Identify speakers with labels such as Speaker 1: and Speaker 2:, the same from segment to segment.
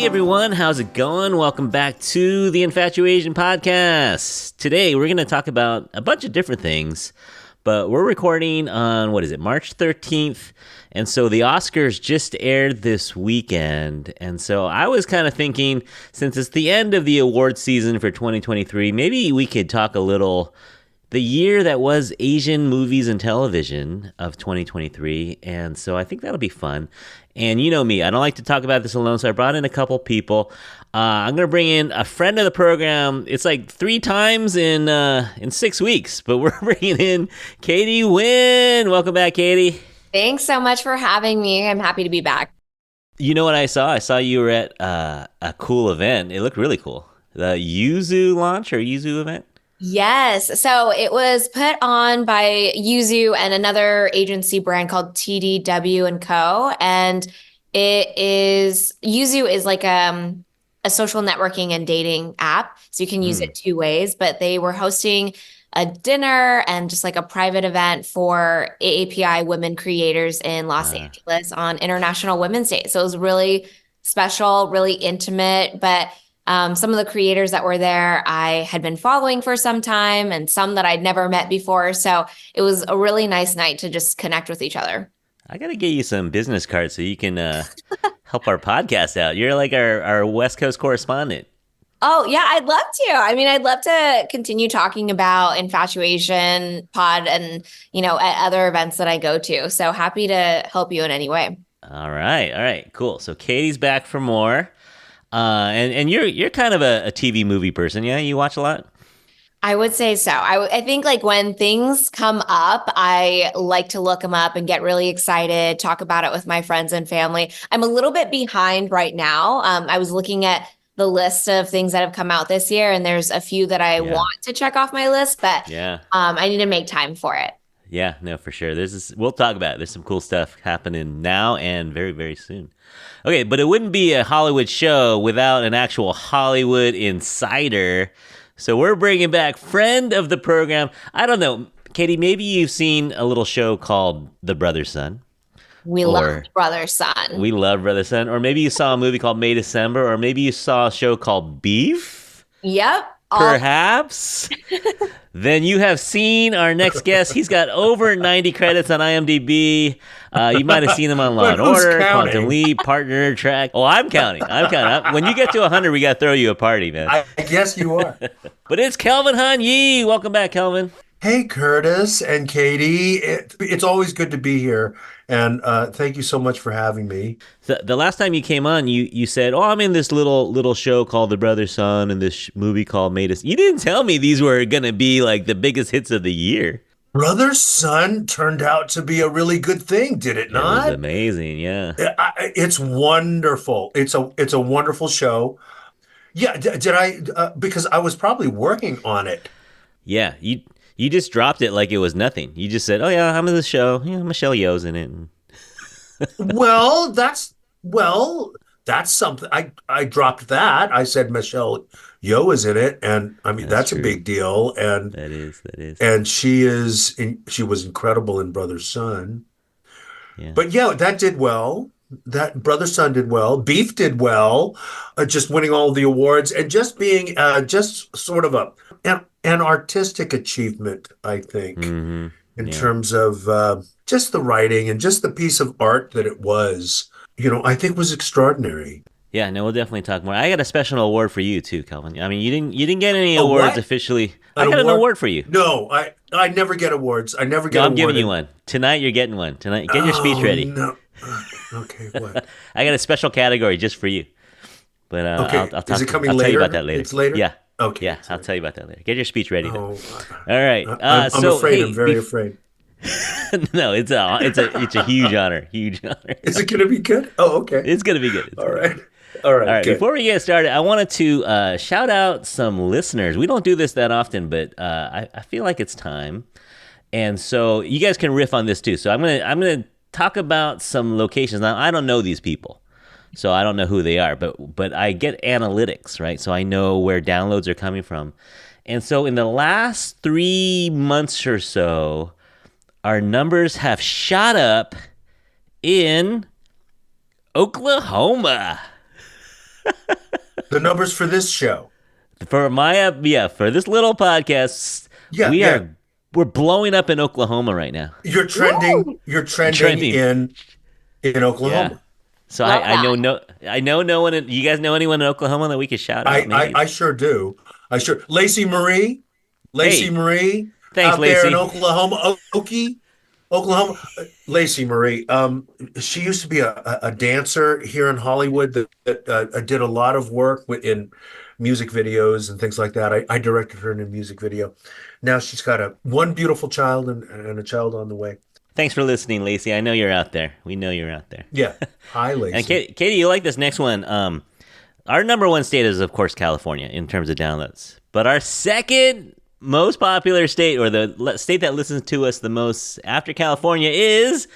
Speaker 1: Hey everyone, how's it going? Welcome back to the Infatuasian podcast. Today we're going to talk about a bunch of different things, but we're recording on, March 13th, and so the Oscars just aired this weekend, and so I was kind of thinking, since it's the end of the award season for 2023, maybe we could talk a little the year that was Asian movies and television of 2023, and so I think that'll be fun. And you know me, I don't like to talk about this alone, so I brought in a couple people. I'm going to bring in a friend of the program. It's like 3 times in 6 weeks, but we're bringing in Katie Nguyen. Welcome back, Katie.
Speaker 2: Thanks so much for having me. I'm happy to be back.
Speaker 1: You know what I saw? I saw you were at a cool event. It looked really cool. The Yuzu launch or Yuzu event?
Speaker 2: Yes. So it was put on by Yuzu and another agency brand called TDW and Co. And Yuzu is like a social networking and dating app. So you can use it 2 ways, but they were hosting a dinner and just like a private event for AAPI women creators in Los Angeles on International Women's Day. So it was really special, really intimate, but some of the creators that were there, I had been following for some time and some that I'd never met before. So it was a really nice night to just connect with each other.
Speaker 1: I got to get you some business cards so you can help our podcast out. You're like our West Coast correspondent.
Speaker 2: Oh, yeah, I'd love to. I mean, I'd love to continue talking about Infatuasian pod and, at other events that I go to. So happy to help you in any way.
Speaker 1: All right, cool. So Katie's back for more. And you're kind of a TV movie person, yeah? You watch a lot?
Speaker 2: I would say so. I think like when things come up, I like to look them up and get really excited, talk about it with my friends and family. I'm a little bit behind right now. I was looking at the list of things that have come out this year, and there's a few that I want to check off my list, but I need to make time for it.
Speaker 1: Yeah, no, for sure. We'll talk about it. There's some cool stuff happening now and very, very soon. Okay, but it wouldn't be a Hollywood show without an actual Hollywood insider. So we're bringing back friend of the program. I don't know, Katie, maybe you've seen a little show called The Brother Sun.
Speaker 2: We love Brother Sun.
Speaker 1: We love Brother Sun. Or maybe you saw a movie called May December, or maybe you saw a show called Beef.
Speaker 2: Yep.
Speaker 1: Perhaps. Then you have seen our next guest. He's got over 90 credits on IMDb. You might have seen him on Law and Order, Quantum Leap, Partner Track. Oh, I'm counting. When you get to 100, we got to throw you a party, man.
Speaker 3: I guess you are.
Speaker 1: But it's Kelvin Han Yee. Welcome back, Kelvin.
Speaker 3: Hey, Curtis and Katie. It's always good to be here. And thank you so much for having me.
Speaker 1: The last time you came on, you said, I'm in this little show called The Brother Sun and this movie called Made Us. You didn't tell me these were going to be like the biggest hits of the year.
Speaker 3: Brother Sun turned out to be a really good thing, did it not?
Speaker 1: It was amazing, yeah.
Speaker 3: It's wonderful. It's a wonderful show. Yeah, did I? Because I was probably working on it.
Speaker 1: Yeah, you just dropped it like it was nothing. You just said, "Oh yeah, I'm in the show. Yeah, Michelle Yeoh's in it."
Speaker 3: Well, that's something. I dropped that. I said Michelle Yeoh is in it, and I mean that's a big deal. And
Speaker 1: that is.
Speaker 3: And she was incredible in Brother Sun.
Speaker 1: Yeah.
Speaker 3: But yeah, that did well. That Brother Sun did well. Beef did well, just winning all the awards and just being just sort of an artistic achievement, I think, in terms of just the writing and just the piece of art that it was, I think was extraordinary.
Speaker 1: Yeah, no, we'll definitely talk more. I got a special award for you too, Kelvin. I mean, you didn't get any awards officially. I got an award for you.
Speaker 3: No, I never get awards. I never get.
Speaker 1: No, I'm giving you one tonight. You're getting one tonight. Get your speech ready.
Speaker 3: No. Okay, what?
Speaker 1: I got a special category just for you. But
Speaker 3: okay.
Speaker 1: I'll
Speaker 3: Is it coming
Speaker 1: I'll
Speaker 3: later?
Speaker 1: tell you about that later.
Speaker 3: It's later?
Speaker 1: Yeah.
Speaker 3: Okay.
Speaker 1: Yeah, I'll tell you about that later. Get your speech ready.
Speaker 3: Oh,
Speaker 1: all right.
Speaker 3: I'm afraid. I'm very afraid.
Speaker 1: No, it's a huge honor. Huge honor.
Speaker 3: Is it going to be good? Oh, okay.
Speaker 1: It's going to be good.
Speaker 3: All right. Good.
Speaker 1: Before we get started, I wanted to shout out some listeners. We don't do this that often, but I feel like it's time. And so you guys can riff on this too. So I'm gonna talk about some locations. Now I don't know these people, so I don't know who they are, but I get analytics, right? So I know where downloads are coming from. And so in the last 3 months or so, our numbers have shot up in Oklahoma.
Speaker 3: The numbers for this show.
Speaker 1: For for this little podcast,
Speaker 3: Yeah,
Speaker 1: we're blowing up in Oklahoma right now.
Speaker 3: You're trending.
Speaker 2: Woo!
Speaker 3: You're trending in Oklahoma.
Speaker 1: Yeah. So
Speaker 2: Love
Speaker 1: I know no one. You guys know anyone in Oklahoma that we could shout out? Maybe?
Speaker 3: I sure do. Lacey Marie. Lacey
Speaker 1: Hey,
Speaker 3: Marie
Speaker 1: thanks,
Speaker 3: out there in
Speaker 1: Lacey.
Speaker 3: Oklahoma. Oklahoma. Lacey Marie. She used to be a dancer here in Hollywood that did a lot of work in music videos and things like that. I directed her in a music video. Now she's got one beautiful child and a child on the way.
Speaker 1: Thanks for listening, Lacey. I know you're out there. We know you're out there.
Speaker 3: Yeah. Hi, Lacey.
Speaker 1: And Katie, you like this next one? Our number one state is, of course, California in terms of downloads. But our second most popular state, or the state that listens to us the most after California, is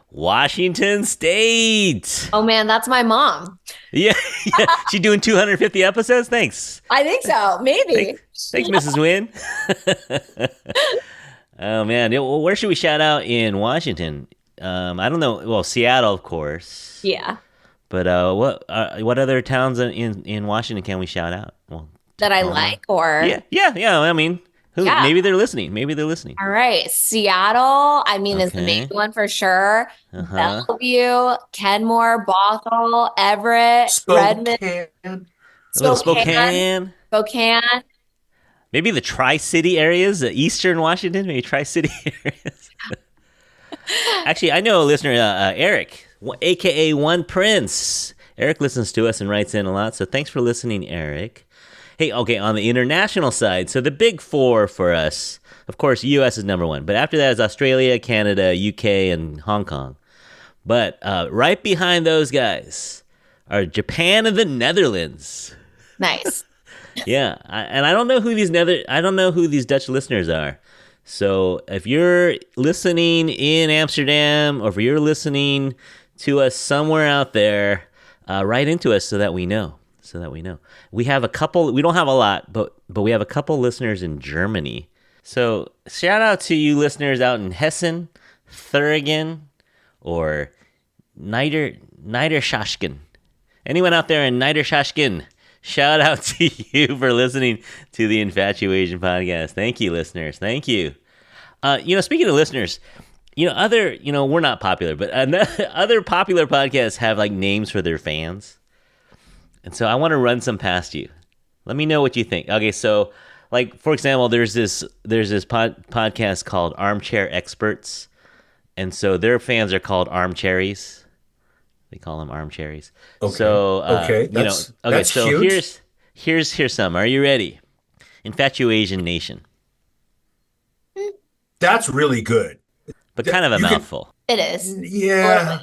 Speaker 1: Washington State.
Speaker 2: Oh man, that's my mom.
Speaker 1: Yeah. She doing 250 episodes? Thanks.
Speaker 2: I think so. Maybe.
Speaker 1: Thanks, Mrs. Nguyen. Oh, man. Well, where should we shout out in Washington? I don't know. Well, Seattle, of course.
Speaker 2: Yeah.
Speaker 1: But what other towns in Washington can we shout out? Well,
Speaker 2: That I like, or
Speaker 1: yeah. I mean,
Speaker 2: Yeah.
Speaker 1: maybe they're listening.
Speaker 2: All right. Seattle, is the main one for sure.
Speaker 1: Uh-huh.
Speaker 2: Bellevue, Kenmore, Bothell, Everett, Redmond,
Speaker 1: Spokane.
Speaker 2: Spokane.
Speaker 1: Maybe the Tri-City areas, Eastern Washington, maybe Tri-City areas. Actually, I know a listener, Eric, a.k.a. One Prince. Eric listens to us and writes in a lot, so thanks for listening, Eric. Hey, okay, on the international side, so the big four for us, of course, U.S. is number one, but after that is Australia, Canada, UK, and Hong Kong. But right behind those guys are Japan and the Netherlands.
Speaker 2: Nice.
Speaker 1: Yeah, and I don't know who these Dutch listeners are. So if you're listening in Amsterdam, or if you're listening to us somewhere out there, write into us so that we know. We have a couple. We don't have a lot, but we have a couple listeners in Germany. So shout out to you listeners out in Hessen, Thüringen, or Niedersachsen. Anyone out there in Niedersachsen? Shout out to you for listening to the Infatuasian podcast. Thank you, listeners. Thank you. Speaking of listeners, we're not popular, but other popular podcasts have like names for their fans. And so I want to run some past you. Let me know what you think. Okay, so like for example, there's this podcast called Armchair Experts, and so their fans are called Armcherries. They call them Armcherries.
Speaker 3: Okay.
Speaker 1: So
Speaker 3: that's
Speaker 1: so
Speaker 3: cute.
Speaker 1: here's some. Are you ready? Infatuasian Nation.
Speaker 3: That's really good.
Speaker 1: But kind of a mouthful.
Speaker 2: It is.
Speaker 3: Yeah.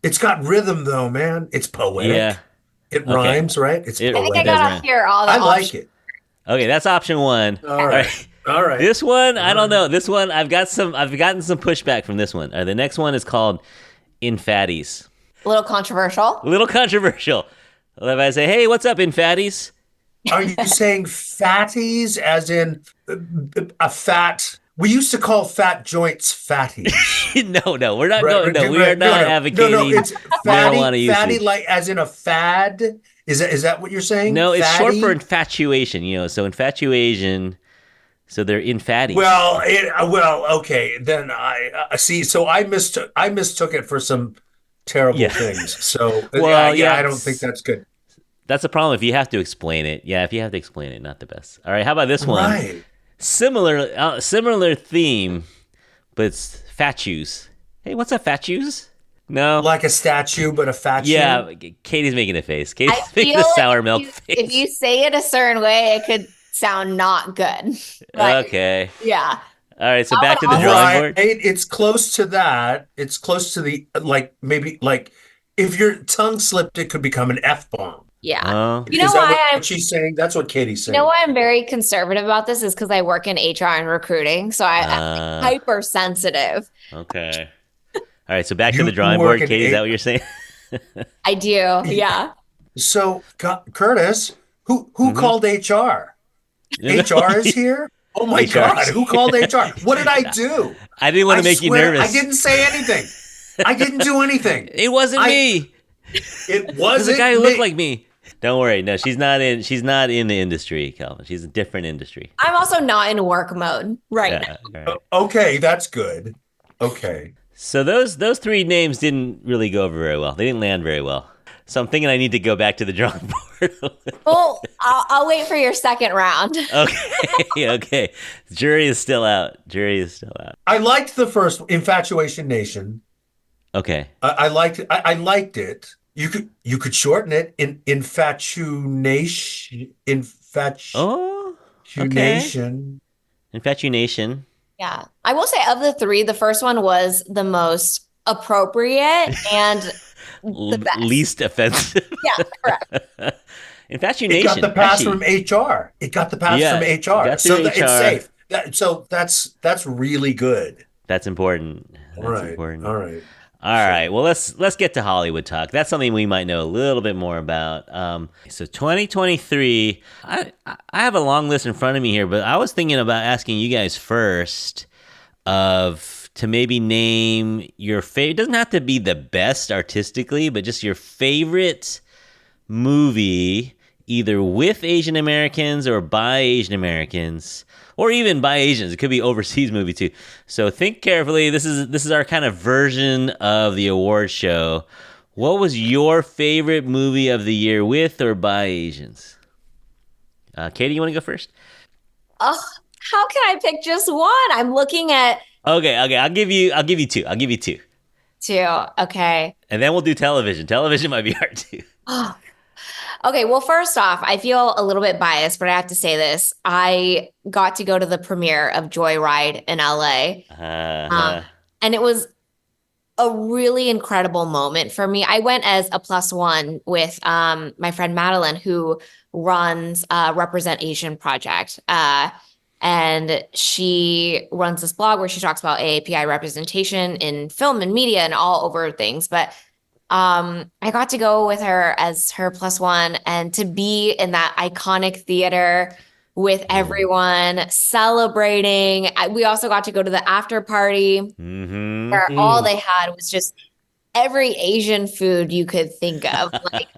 Speaker 3: It's got rhythm though, man. It's poetic.
Speaker 1: Yeah.
Speaker 3: It rhymes, right? It's
Speaker 2: I think I
Speaker 3: poetic.
Speaker 2: gotta hear all the
Speaker 3: I like
Speaker 2: options.
Speaker 3: it.
Speaker 1: Okay, that's option one.
Speaker 3: All right.
Speaker 1: This one, I don't know. This one, I've gotten some pushback from this one. The next one is called Infatties.
Speaker 2: A little controversial.
Speaker 1: If I say, hey, what's up, Infatties?
Speaker 3: Are you saying fatties as in a fat? We used to call fat joints fatties.
Speaker 1: No, we're not going. No, we are not advocating
Speaker 3: it's
Speaker 1: marijuana usage.
Speaker 3: fatty like as in a fad. Is that what you're saying?
Speaker 1: No, it's
Speaker 3: fatty?
Speaker 1: short for infatuation. So infatuation. So they're infatties.
Speaker 3: Well, okay. Then I see. So I mistook it for some terrible things. So I don't think that's good.
Speaker 1: That's the problem if you have to explain it. Yeah, if you have to explain it, not the best. All right, how about this one?
Speaker 3: Right.
Speaker 1: Similar theme, but it's fat shoes. Hey, what's up, fat shoes? No.
Speaker 3: Like a statue, but a fat shoe?
Speaker 1: Yeah, Katie's making a face. Katie's making
Speaker 2: feel
Speaker 1: the
Speaker 2: like
Speaker 1: sour milk face.
Speaker 2: If you say it a certain way, it could sound not good. Like,
Speaker 1: okay.
Speaker 2: Yeah.
Speaker 1: All right, so back to the drawing board.
Speaker 3: It's close to that. It's close to the, maybe if your tongue slipped, it could become an F-bomb.
Speaker 2: Yeah.
Speaker 3: Is that what she's saying? That's what Katie's saying.
Speaker 2: You know why I'm very conservative about this is because I work in HR and recruiting. So I'm hypersensitive.
Speaker 1: Okay. All right, so back to the drawing board. Katie, is that what you're saying?
Speaker 2: I do. Yeah.
Speaker 3: So, Curtis, who called HR? HR is here? Oh my God, who called HR? What did I do?
Speaker 1: I didn't want to make you nervous.
Speaker 3: I didn't say anything. I didn't do anything.
Speaker 1: It wasn't me.
Speaker 3: It wasn't
Speaker 1: There's a guy who looked like me. Don't worry. No, she's not in. She's not in the industry, Kelvin. She's a different industry.
Speaker 2: I'm also not in work mode right now.
Speaker 1: Yeah. All right.
Speaker 3: Okay, that's good. Okay.
Speaker 1: So those three names didn't really go over very well. They didn't land very well. So I'm thinking I need to go back to the drawing board.
Speaker 2: Well, I'll wait for your second round.
Speaker 1: Okay. Okay. Jury is still out. Jury is still out.
Speaker 3: I liked the first Infatuation Nation.
Speaker 1: Okay.
Speaker 3: I liked it. I liked it. You could shorten it in infatuation.
Speaker 1: Oh. Okay.
Speaker 3: Infatuation.
Speaker 1: Infatuation.
Speaker 2: Yeah. I will say of the three, the first one was the most appropriate and the best.
Speaker 1: Least offensive.
Speaker 2: Yeah, correct.
Speaker 1: Infatuation.
Speaker 3: It got the pass
Speaker 1: Actually,
Speaker 3: from HR. It got the pass
Speaker 1: Yeah,
Speaker 3: from
Speaker 1: it
Speaker 3: HR.
Speaker 1: got
Speaker 3: So
Speaker 1: through
Speaker 3: it's
Speaker 1: HR.
Speaker 3: safe. So that's really good.
Speaker 1: That's important. That's
Speaker 3: All right.
Speaker 1: important.
Speaker 3: All right.
Speaker 1: All right. Well, let's get to Hollywood talk. That's something we might know a little bit more about. So 2023, I have a long list in front of me here, but I was thinking about asking you guys first to maybe name your favorite. It doesn't have to be the best artistically, but just your favorite movie, either with Asian Americans or by Asian Americans, or even by Asians. It could be overseas movie too. So think carefully. This is our kind of version of the award show. What was your favorite movie of the year with or by Asians? Katie, you want to go first?
Speaker 2: Oh, how can I pick just one? I'm looking at
Speaker 1: Okay. I'll give you two. I'll give you two.
Speaker 2: two. Okay.
Speaker 1: And then we'll do television. Television might be hard too.
Speaker 2: Oh. Okay, well, first off, I feel a little bit biased, but I have to say this. I got to go to the premiere of Joyride in LA. And it was a really incredible moment for me. I went as a +1 with my friend Madeline, who runs Represent Asian Project. And she runs this blog where she talks about AAPI representation in film and media and all over things. But I got to go with her as her +1 and to be in that iconic theater with everyone celebrating. We also got to go to the after party where all they had was just every Asian food you could think of, like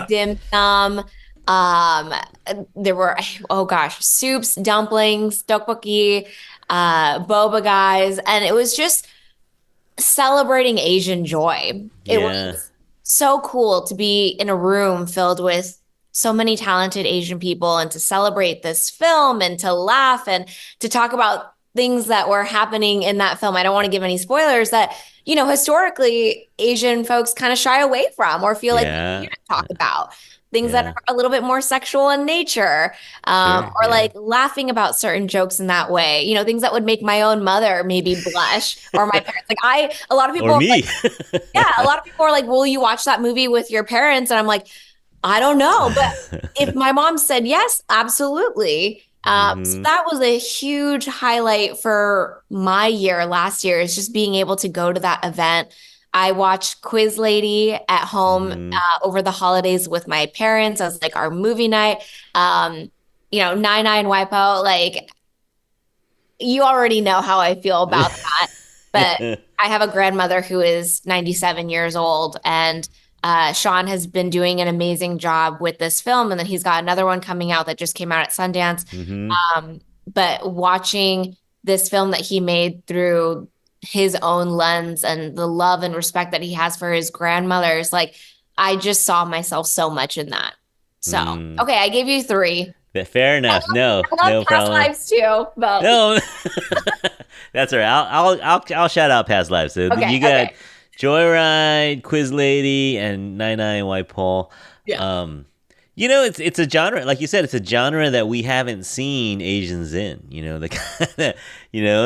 Speaker 2: dim sum. There were, oh gosh, soups, dumplings, tteokbokki, boba guys, and it was just celebrating Asian joy. It was so cool to be in a room filled with so many talented Asian people and to celebrate this film and to laugh and to talk about things that were happening in that film. I don't want to give any spoilers that, historically Asian folks kind of shy away from or feel like they can't talk about. Things that are a little bit more sexual in nature, or like laughing about certain jokes in that way. Things that would make my own mother maybe blush or my parents. A lot of people,
Speaker 1: or me.
Speaker 2: A lot of people are like, "Will you watch that movie with your parents?" And I'm like, I don't know, but if my mom said yes, absolutely. So that was a huge highlight for my year last year, is just being able to go to that event. I watched Quiz Lady at home over the holidays with my parents as like our movie night. Nine Nine Wipeout, like you already know how I feel about that. But I have a grandmother who is 97 years old, and Sean has been doing an amazing job with this film. And then he's got another one coming out that just came out at Sundance. But watching this film that he made through his own lens and the love and respect that he has for his grandmothers, like I just saw myself so much in that. So, okay, I gave you 3.
Speaker 1: Fair enough. No
Speaker 2: Past
Speaker 1: problem.
Speaker 2: lives too, but
Speaker 1: No, that's all right. I'll shout out Past Lives. So you got Joyride, Quiz Lady, and Nine Nine White Pole.
Speaker 2: Yeah.
Speaker 1: It's a genre, like you said, it's a genre that we haven't seen Asians in. The kind of,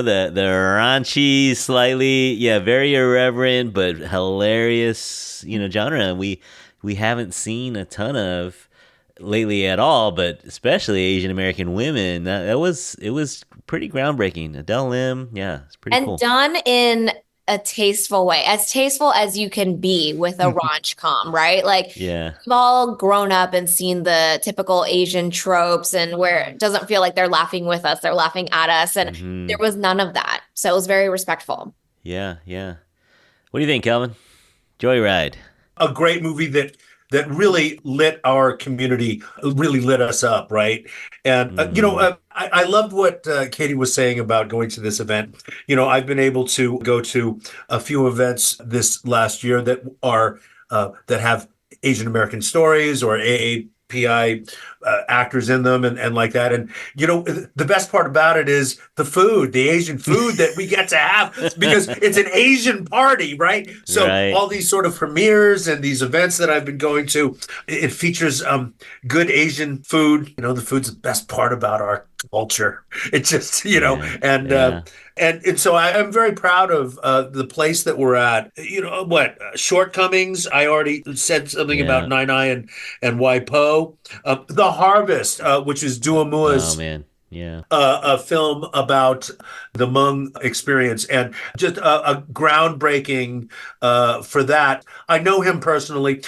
Speaker 1: the raunchy, slightly, very irreverent but hilarious, genre. We haven't seen a ton of lately at all, but especially Asian American women. It was pretty groundbreaking. Adele Lim, it's pretty cool.
Speaker 2: And done in a tasteful way, as tasteful as you can be with a raunch-com, right? Like, we've all grown up and seen the typical Asian tropes, and where it doesn't feel like they're laughing with us, they're laughing at us, and there was none of that. So it was very respectful.
Speaker 1: Yeah. What do you think, Kelvin? Joyride.
Speaker 3: A great movie that that really lit our community, really lit us up, right? And I loved what Katie was saying about going to this event. I've been able to go to a few events this last year that have Asian American stories or AAPI actors in them and like that. And the best part about it is the food, the Asian food that we get to have because it's an Asian party, right? So
Speaker 1: Right.
Speaker 3: all these sort of premieres and these events that I've been going to, it features good Asian food. The food's the best part about our culture. It's just,
Speaker 1: Yeah.
Speaker 3: and
Speaker 1: Yeah.
Speaker 3: and so I'm very proud of the place that we're at. Shortcomings. I already said something about
Speaker 1: Yeah.
Speaker 3: Nine Eye and Waipo. The Harvest, which is
Speaker 1: Oh
Speaker 3: Duamua's
Speaker 1: man. Yeah.
Speaker 3: a film about the Hmong experience, and just a groundbreaking for that. I know him personally.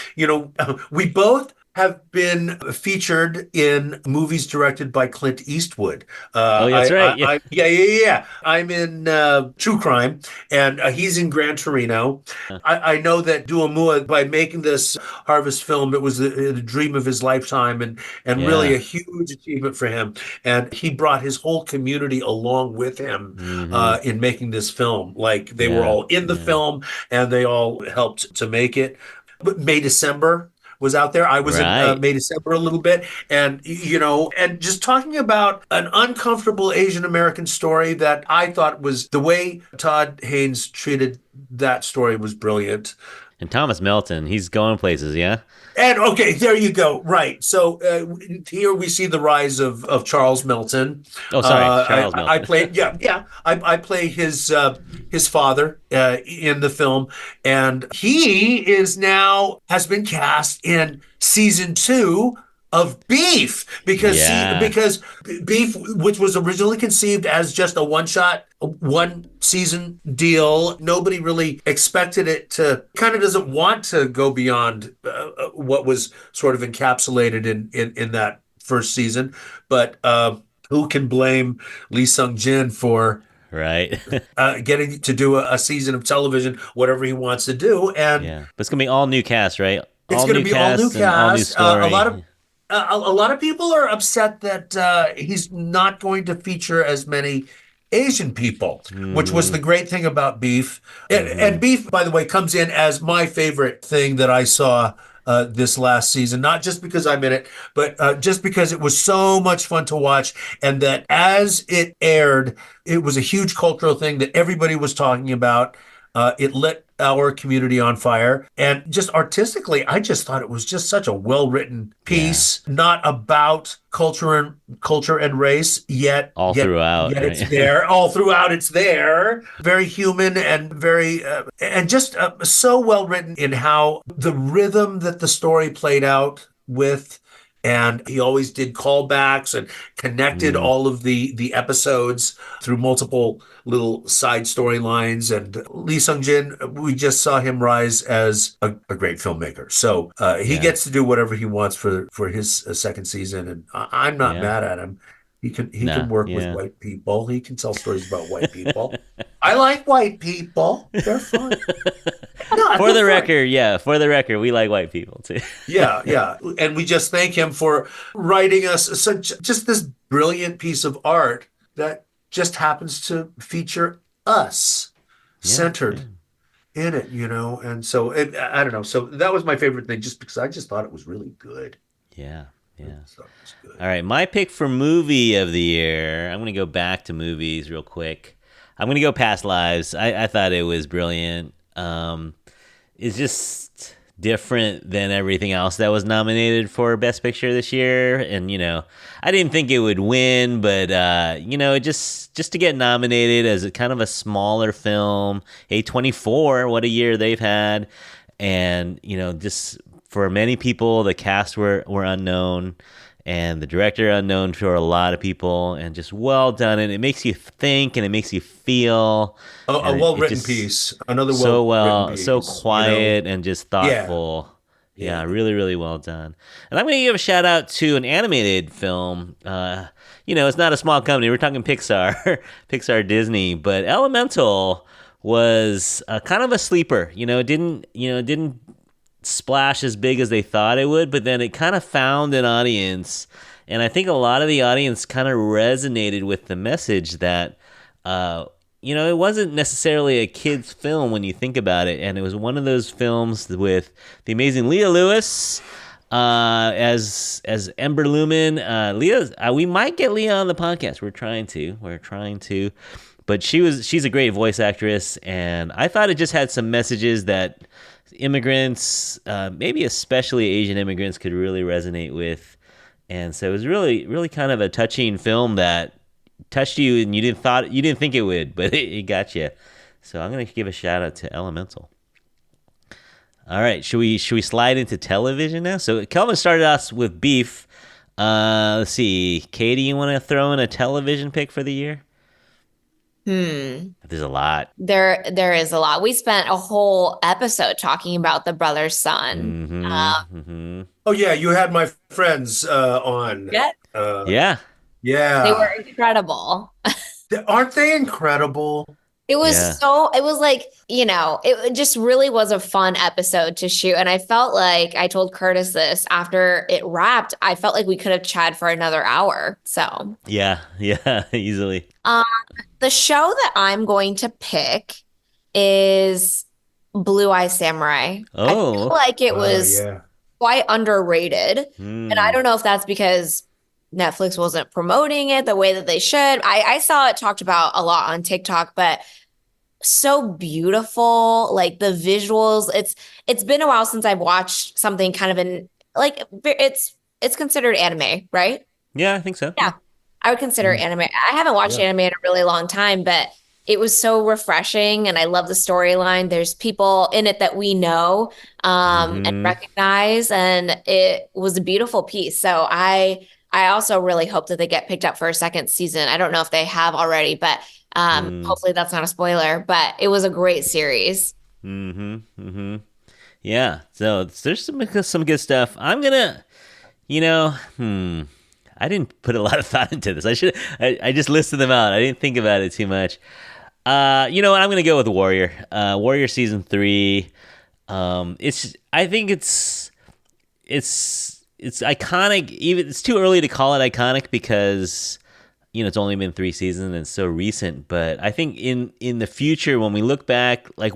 Speaker 3: We both have been featured in movies directed by Clint Eastwood.
Speaker 1: Oh, yeah, that's right. Yeah.
Speaker 3: Yeah. I'm in True Crime, and he's in Gran Torino. I know that Duamua, by making this Harvest film, it was a dream of his lifetime, and really
Speaker 1: Yeah.
Speaker 3: a huge achievement for him. And he brought his whole community along with him
Speaker 1: Mm-hmm.
Speaker 3: in making this film. Like they were
Speaker 1: Yeah.
Speaker 3: all in the
Speaker 1: Yeah.
Speaker 3: film, and they all helped to make it. But May December was out there. I was in
Speaker 1: Right.
Speaker 3: May December a little bit, and and just talking about an uncomfortable Asian American story that I thought was the way Todd Haynes treated that story was brilliant.
Speaker 1: And Thomas Melton, he's going places. Yeah.
Speaker 3: And okay, there you go. Right. So here we see the rise of Charles Melton.
Speaker 1: Oh, sorry, Charles
Speaker 3: I
Speaker 1: Melton.
Speaker 3: play, yeah. I play his father in the film, and he is now has been cast in season 2 of Beef
Speaker 1: Yeah.
Speaker 3: because Beef, which was originally conceived as just a one season deal, nobody really expected it to. Kind of doesn't want to go beyond what was sort of encapsulated in that first season. But who can blame Lee Sung Jin for
Speaker 1: Right.
Speaker 3: getting to do a season of television, whatever he wants to do? And
Speaker 1: Yeah. But it's gonna be all new cast, right?
Speaker 3: it's
Speaker 1: All
Speaker 3: going to
Speaker 1: new
Speaker 3: be all new
Speaker 1: cast and all new
Speaker 3: cast. A lot of
Speaker 1: story.
Speaker 3: a lot of people are upset that he's not going to feature as many Asian people, which was
Speaker 1: Mm-hmm.
Speaker 3: the great thing about Beef. And
Speaker 1: Mm-hmm.
Speaker 3: Beef, by the way, comes in as my favorite thing that I saw this last season, not just because I'm in it, but just because it was so much fun to watch. And that as it aired, it was a huge cultural thing that everybody was talking about. It lit our community on fire. And just artistically, I just thought it was just such a well-written
Speaker 1: Yeah.
Speaker 3: piece, not about culture and race, yet
Speaker 1: All
Speaker 3: yet
Speaker 1: throughout,
Speaker 3: yet it's
Speaker 1: right?
Speaker 3: there. All throughout, it's there. Very human and very and just so well written in how the rhythm that the story played out with. And he always did callbacks and connected
Speaker 1: Mm,
Speaker 3: all of the episodes through multiple little side storylines. And Lee Sung Jin, we just saw him rise as a great filmmaker. So he
Speaker 1: yeah.
Speaker 3: gets to do whatever he wants for his second season, and I'm not
Speaker 1: Yeah.
Speaker 3: mad at him. He can
Speaker 1: No.
Speaker 3: work with
Speaker 1: Yeah.
Speaker 3: white people. He can tell stories about white people. I like white people. They're fun. No,
Speaker 1: For
Speaker 3: they're
Speaker 1: the
Speaker 3: fun.
Speaker 1: record, yeah. For the record, we like white people too.
Speaker 3: Yeah. And we just thank him for writing us such just this brilliant piece of art that just happens to feature us
Speaker 1: Yeah. Yeah.
Speaker 3: centered in it. And so I don't know. So that was my favorite thing, just because I just thought it was really good.
Speaker 1: Yeah.
Speaker 3: I
Speaker 1: Yeah.
Speaker 3: just thought it was good.
Speaker 1: All right, my pick for movie of the year. I'm gonna go back to movies real quick. I'm gonna go Past Lives. I thought it was brilliant. It's just different than everything else that was nominated for Best Picture this year, and I didn't think it would win, but just to get nominated as a kind of a smaller film. A24, what a year they've had, and just for many people, the cast were unknown, and the director unknown for a lot of people, and just well done. And it makes you think, and it makes you feel,
Speaker 3: A
Speaker 1: and it
Speaker 3: well-written
Speaker 1: just
Speaker 3: piece, another
Speaker 1: so
Speaker 3: well-written
Speaker 1: well, so
Speaker 3: piece.
Speaker 1: quiet and just
Speaker 3: Yeah,
Speaker 1: thoughtful. Yeah,
Speaker 3: yeah.
Speaker 1: really, really well done. And I'm going to give a shout out to an animated film. It's not a small company. We're talking Pixar, Pixar Disney, but Elemental was kind of a sleeper. It didn't splash as big as they thought it would, but then it kind of found an audience. And I think a lot of the audience kind of resonated with the message that, it wasn't necessarily a kid's film when you think about it. And it was one of those films with the amazing Leah Lewis as Ember Lumen. Leah, we might get Leah on the podcast. We're trying to. But she's a great voice actress, and I thought it just had some messages that immigrants, maybe especially Asian immigrants, could really resonate with. And so it was really, really kind of a touching film that touched you, and you didn't think it would, but it got you. So I'm gonna give a shout out to Elemental. All right, should we slide into television now? So Kelvin started us with Beef. Let's see, Katie, you want to throw in a television pick for the year? There's a lot.
Speaker 2: There is a lot. We spent a whole episode talking about The Brother's Son.
Speaker 3: Oh yeah, you had my friends on.
Speaker 2: Yeah.
Speaker 1: Yeah.
Speaker 3: Yeah.
Speaker 2: They were incredible.
Speaker 3: Aren't they incredible?
Speaker 2: It was it was like, it just really was a fun episode to shoot. And I felt like, I told Curtis this after it wrapped, I felt like we could have chatted for another hour. So
Speaker 1: Yeah, easily.
Speaker 2: The show that I'm going to pick is Blue Eye Samurai. I feel like it was quite underrated. And I don't know if that's because Netflix wasn't promoting it the way that they should. I saw it talked about a lot on TikTok, but so beautiful, like the visuals. It's been a while since I've watched something kind of it's considered anime, right?
Speaker 1: Yeah, I think so.
Speaker 2: Yeah, I would consider it anime. I haven't watched anime in a really long time, but it was so refreshing, and I love the storyline. There's people in it that we know and recognize, and it was a beautiful piece. So I also really hope that they get picked up for a second season. I don't know if they have already, but hopefully that's not a spoiler. But it was a great series.
Speaker 1: Yeah. So there's some good stuff. I'm gonna, I didn't put a lot of thought into this. I just listed them out. I didn't think about it too much. You know what? I'm gonna go with Warrior. Warrior season 3. I think it's iconic. Even it's too early to call it iconic because it's only been 3 seasons and it's so recent. But I think in the future, when we look back, like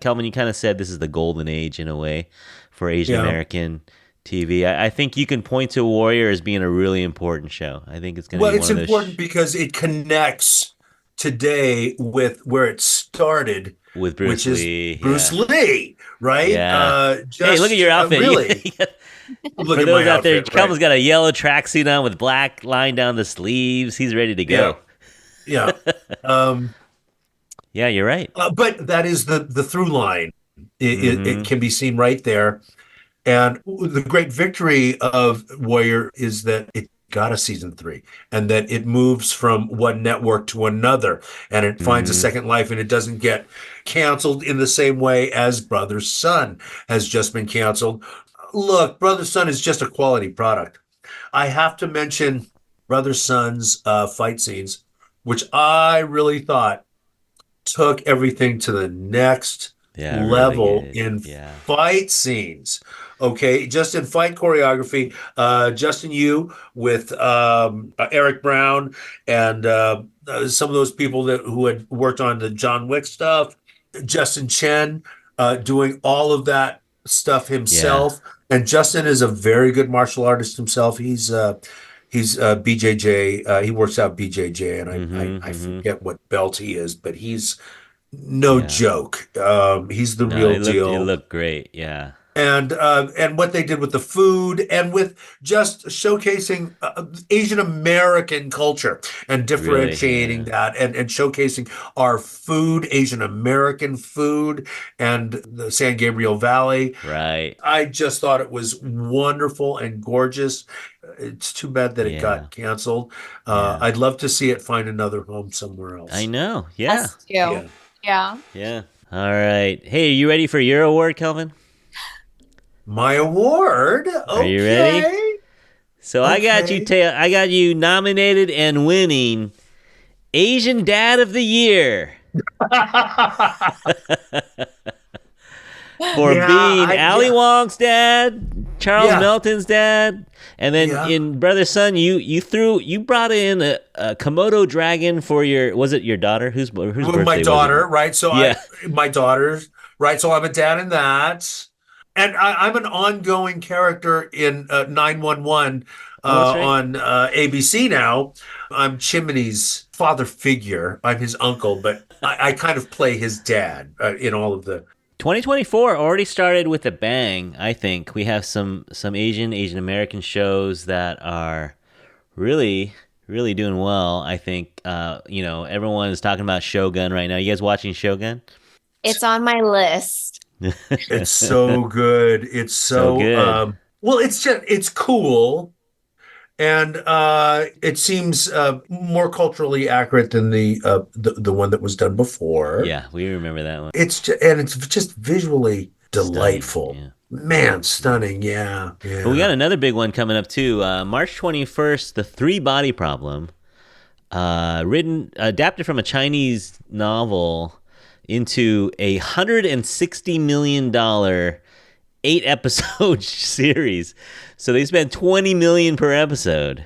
Speaker 1: Kelvin, you kind of said, this is the golden age in a way for Asian American TV. I think you can point to Warrior as being a really important show. I think it's going to be
Speaker 3: it's important because it connects today with where it started
Speaker 1: with Bruce Lee.
Speaker 3: Bruce Lee, right?
Speaker 1: Yeah. Hey, look at your outfit.
Speaker 3: Really. Look
Speaker 1: For
Speaker 3: at
Speaker 1: those
Speaker 3: my
Speaker 1: out there,
Speaker 3: outfit,
Speaker 1: Kelvin's got a yellow tracksuit on with black line down the sleeves. He's ready to go.
Speaker 3: Yeah.
Speaker 1: Yeah, you're right.
Speaker 3: But that is the through line. It can be seen right there. And the great victory of Warrior is that it got a season 3 and that it moves from one network to another and it finds a second life, and it doesn't get canceled in the same way as Brother's Son has just been canceled. Look, Brother's Son is just a quality product. I have to mention Brother's Son's fight scenes, which I really thought took everything to the next level
Speaker 1: really
Speaker 3: in fight scenes. Okay, just in fight choreography, Justin Yu with Eric Brown and some of those people who had worked on the John Wick stuff. Justin Chen doing all of that stuff himself. And Justin is a very good martial artist himself. He's BJJ. He works out BJJ, and I forget what belt he is, but he's no joke. He's the real deal.
Speaker 1: It looked great. Yeah.
Speaker 3: And what they did with the food and with just showcasing Asian American culture and differentiating that and showcasing our food, Asian American food, and the San Gabriel Valley.
Speaker 1: Right.
Speaker 3: I just thought it was wonderful and gorgeous. It's too bad that it got canceled. I'd love to see it find another home somewhere else.
Speaker 1: I know. Yeah.
Speaker 2: Us too.
Speaker 1: Yeah. All right. Hey, are you ready for your award, Kelvin?
Speaker 3: My award?
Speaker 1: Are you ready? So I got you nominated and winning Asian Dad of the Year. for being Ali
Speaker 3: yeah,
Speaker 1: Wong's dad, Charles
Speaker 3: yeah,
Speaker 1: Melton's dad, and then
Speaker 3: yeah.
Speaker 1: in Brother Son, you brought in a Komodo dragon for was it your daughter? Whose
Speaker 3: With my
Speaker 1: birthday was it?
Speaker 3: daughter, right?
Speaker 1: Yeah.
Speaker 3: My daughter's, right? So I'm a dad in that. And I'm an ongoing character in 911
Speaker 1: Oh, that's right.
Speaker 3: on ABC now. I'm Chimney's father figure. I'm his uncle, but I kind of play his dad in all of the.
Speaker 1: 2024 already started with a bang. I think we have some Asian American shows that are really doing well. I think everyone is talking about Shogun right now. You guys watching Shogun?
Speaker 2: It's on my list.
Speaker 3: It's so good. It's
Speaker 1: So
Speaker 3: so
Speaker 1: good.
Speaker 3: well. It's cool. And it seems more culturally accurate than the one that was done before.
Speaker 1: Yeah, we remember that one.
Speaker 3: It's just visually
Speaker 1: Stunning.
Speaker 3: delightful.
Speaker 1: Yeah.
Speaker 3: Man,
Speaker 1: Yeah.
Speaker 3: stunning. Yeah,
Speaker 1: But we got
Speaker 3: yeah.
Speaker 1: another big one coming up too. March 21st, The Three Body Problem, adapted from a Chinese novel into $160 million 8 episode series. So they spent 20 million per episode.